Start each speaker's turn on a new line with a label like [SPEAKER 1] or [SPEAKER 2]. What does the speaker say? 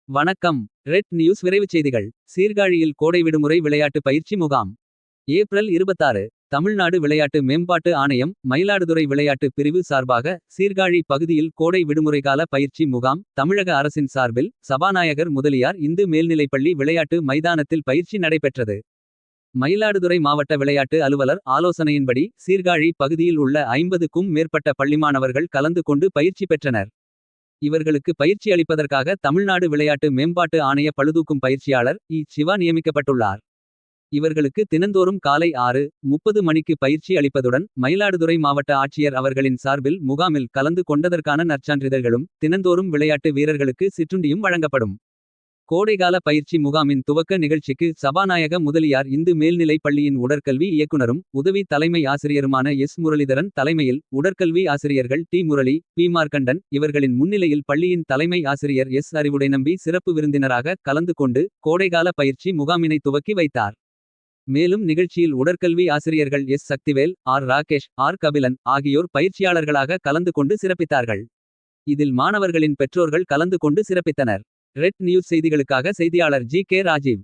[SPEAKER 1] வணக்கம். Red news விரைவுச் செய்திகள். சீர்காழியில் கோடை விடுமுறை விளையாட்டு பயிற்சி முகாம். ஏப்ரல் 26. தமிழ்நாடு விளையாட்டு மேம்பாட்டு ஆணையம். மயிலாடுதுறை விளையாட்டு பிரிவு சார்பாக சீர்காழி பகுதியில் கோடை விடுமுறைகால பயிற்சி முகாம். தமிழக அரசின் சார்பில் சபாநாயகர் முதலியார் இந்து மேல்நிலைப்பள்ளி விளையாட்டு மைதானத்தில் பயிற்சி நடைபெற்றது. மயிலாடுதுறை மாவட்ட விளையாட்டு அலுவலர் ஆலோசனையின்படி சீர்காழி பகுதியில் உள்ள 50க்கும் மேற்பட்ட பள்ளிமாணவர்கள் கலந்து கொண்டு பயிற்சி பெற்றனர். இவர்களுக்கு பயிற்சி அளிப்பதற்காக தமிழ்நாடு விளையாட்டு மேம்பாட்டு ஆணைய பளுதூக்கும் பயிற்சியாளர் சிவா நியமிக்கப்பட்டுள்ளார். இவர்களுக்கு தினந்தோறும் காலை 6:30 மணிக்கு பயிற்சி அளிப்பதுடன் மயிலாடுதுறை மாவட்ட ஆட்சியர் அவர்களின் சார்பில் முகாமில் கலந்து கொண்டதற்கான நற்சான்றிதழ்களும் தினந்தோறும் விளையாட்டு வீரர்களுக்கு சிற்றுண்டியும் வழங்கப்படும். கோடைகால பயிற்சி முகாமின் துவக்க நிகழ்ச்சிக்கு சபாநாயக முதலியார் இந்து மேல்நிலைப் பள்ளியின் உடற்கல்வி இயக்குனரும் உதவி தலைமை ஆசிரியருமான முரளிதரன் தலைமையில் உடற்கல்வி ஆசிரியர்கள் முரளி, மார்க்கண்டன் இவர்களின் முன்னிலையில் பள்ளியின் தலைமை ஆசிரியர் அறிவுடைநம்பி சிறப்பு விருந்தினராக கலந்து கொண்டு கோடைகால பயிற்சி முகாமினை துவக்கி வைத்தார். மேலும் நிகழ்ச்சியில் உடற்கல்வி ஆசிரியர்கள் சக்திவேல், ராகேஷ், கபிலன் ஆகியோர் பயிற்சியாளர்களாக கலந்து கொண்டு சிறப்பித்தார்கள். இதில் மாணவர்களின் பெற்றோர்கள் கலந்து கொண்டு சிறப்பித்தனர். ரெட் நியூஸ் செய்திகளுக்காக செய்தியாளர் ஜி. கே. ராஜீவ்.